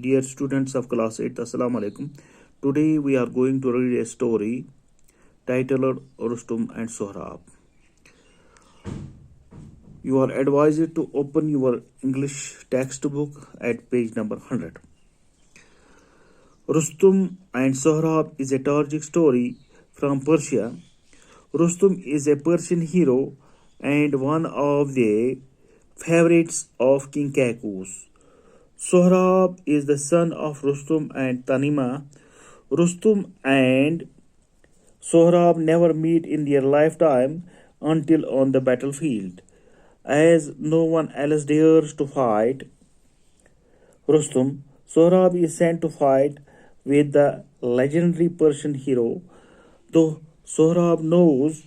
Dear students of class 8, Assalamu alaikum. Today we are going to read a story titled Rustum and Sohrab. You are advised to open your English textbook at page number 100. Rustum and Sohrab is a tragic story from Persia. Rustum is a Persian hero and one of the favorites of King Kakus. Sohrab is the son of Rustum and Tanima. Rustum and Sohrab never meet in their lifetime until on the battlefield. As no one else dares to fight Rustum, Sohrab is sent to fight with the legendary Persian hero. Though Sohrab knows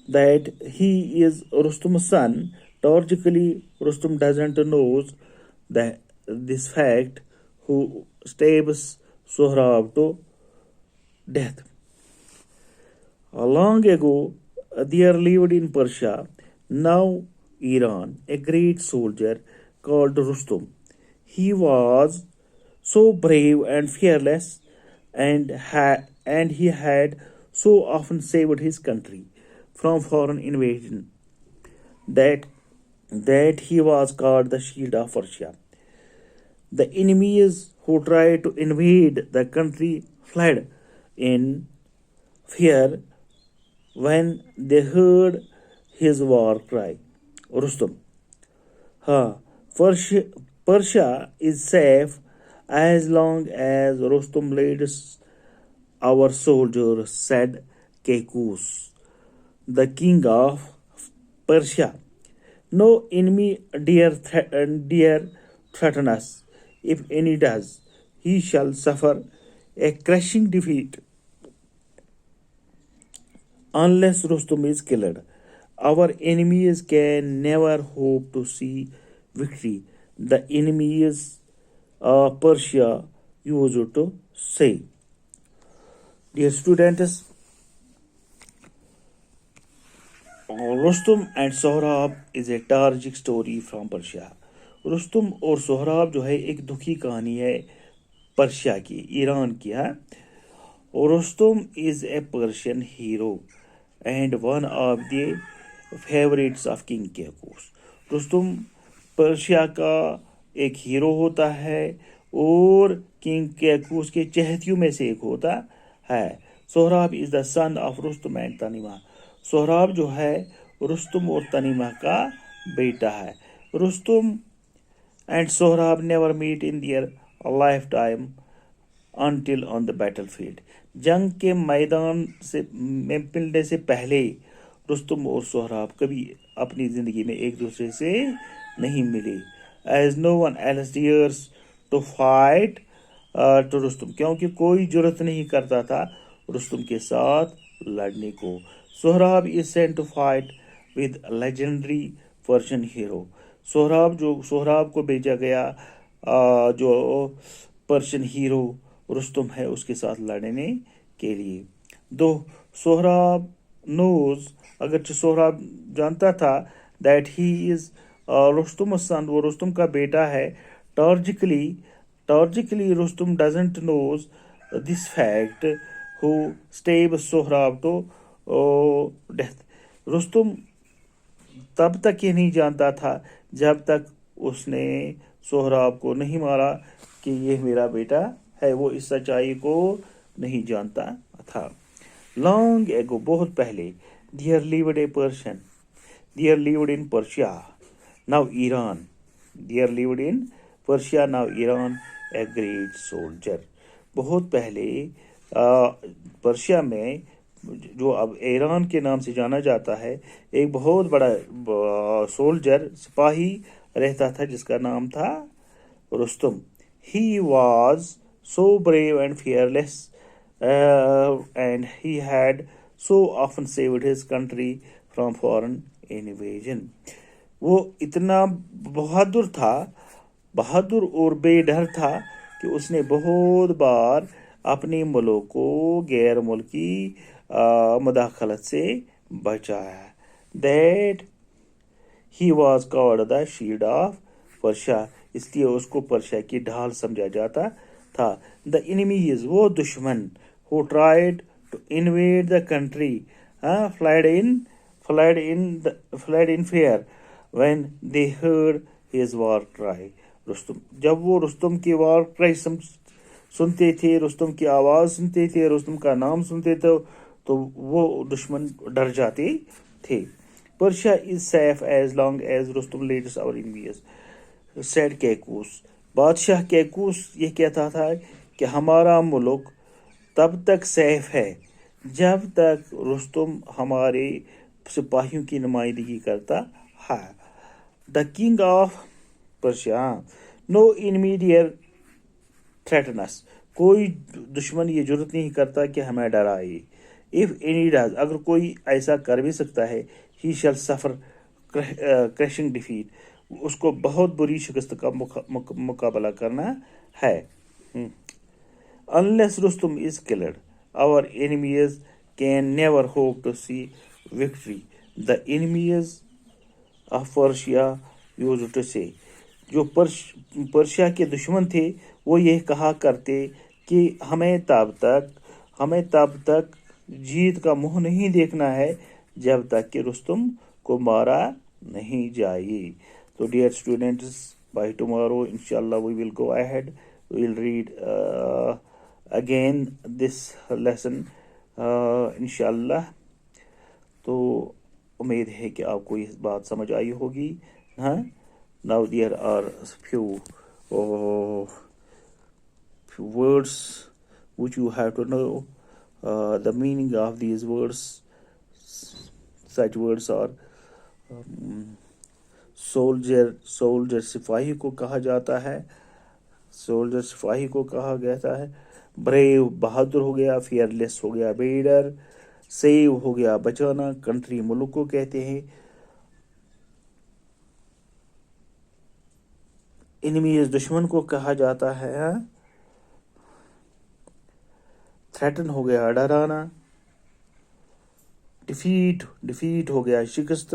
that he is Rustum's son, tragically Rustum doesn't know this fact, who stabs Sohrab to death. Long ago, there lived in Persia, now Iran, a great soldier called Rustum. He was so brave and fearless, and he had so often saved his country from foreign invasion that he was called the shield of Persia. The enemies who tried to invade the country fled in fear when they heard his war cry. Rustum. Persia is safe as long as Rustum leads our soldiers, said Kekus, the king of Persia. No enemy dare threaten us. If any does, he shall suffer a crushing defeat unless Rustum is killed. Our enemies can never hope to see victory. The enemies of Persia used to say. Dear students, Rustam and Sohrab is a tragic story from Persia. Rustam और सोहराब जो है एक दुखी कहानी है Persia की, Iran की है. और Rustum is a Persian hero and one of the favourites of king Kaikaus. Rustum Persia का एक हीरो होता है और किंग केकूस के चहेतियों में से एक होता है. Sohrab is the son of Rustum and Tanima. Sohrab जो है रुस्तुम और तनीमा का बेटा है. Rustum and Sohrab never meet in their lifetime until on the battlefield. जंग के मैदान से में मिलने से पहले रुस्तुम और सोहराब कभी अपनी ज़िंदगी में एक दूसरे से नहीं मिले. As no one else dares to fight to Rustum, क्योंकि कोई जुर्रत नहीं करता था रुस्तुम के साथ लड़ने को. Sohrab is sent to fight with legendary Persian hero. Sohrab को भेजा गया जो पर्शियन हीरो रुस्तुम है उसके साथ लड़ने के लिए. दो सोहराब नोज, अगर सोहराब जानता था that he is Rustum son, वो रुस्तुम का बेटा है. Tragically Rustum doesn't knows this fact who stabs Sohrab to death. Rustum तब तक ये नहीं जानता था जब तक उसने सोहराब को नहीं मारा कि ये मेरा बेटा है. वो इस सच्चाई को नहीं जानता था. लॉन्ग एगो, बहुत पहले, there lived in Persia now Iran. There lived in Persia now Iran a great soldier. बहुत पहले पर्शिया में, जो अब ईरान के नाम से जाना जाता है, एक बहुत बड़ा सोल्जर, सिपाही रहता था जिसका नाम था Rustam. He was so brave and fearless and he had so often saved his country from foreign invasion. वो इतना बहादुर और बेडर था कि उसने बहुत बार अपने मुल्क को गैर मुल्की मुदाखलत से बचाया. That he was called the shield of Persia. इसलिए उसको पर्शिया की ढाल समझा जाता था। द enemies, वो दुश्मन, who tried to invade the country, fled in fear when they heard his war cry. Rustam, जब वो रुस्तम की वार क्राई सुनते थे, रुस्तम की आवाज़ सुनते थे, रुस्तम का नाम सुनते थे, तो वो दुश्मन डर जाते थे। Persia is safe as long as Rustam leads our envious, said Kaikous. बादशाह कैकूस ये कहता था कि हमारा मुल्क तब तक सेफ है जब तक रुस्तम हमारे सिपाहियों की नुमाइंदगी करता है। The king of Persia, no immediate threatens, कोई दुश्मन ये जरूरत नहीं करता कि हमें डराए। इफ एनी डज, अगर कोई ऐसा कर भी सकता है, ही शैल सफर क्रैशिंग डिफीट, उसको बहुत बुरी शिकस्त का मुकाबला करना है। Unless Rustam is killed, our enemies can never hope to see victory. The enemies of Persia used to say, जो पर्शिया के दुश्मन थे वो ये कहा करते कि हमें तब तक जीत का मुंह नहीं देखना है जब तक कि रुस्तम को मारा नहीं जाए। तो dear students, by tomorrow inshallah we will go ahead, we will read again this lesson इंशाल्लाह। तो उम्मीद है कि आपको ये बात समझ आई होगी। हाँ, now there are few words which you have to know the meaning of these words. Such words are soldier सिपाही को कहा जाता है, सोल्जर सिपाही को कहा जाता है। ब्रेव बहादुर हो गया, फियरलेस हो गया बेडर, सेव हो गया बचाना, कंट्री मुल्क को कहते हैं। एनिमीज दुश्मन को कहा जाता है। थ्रेटन हो गया डराना, डिफीट हो गया शिकस्त।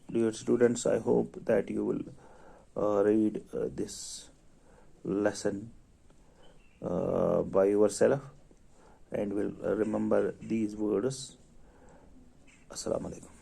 Dear students, I hope that you will read this lesson by yourself and will remember these words. Assalamu alaikum.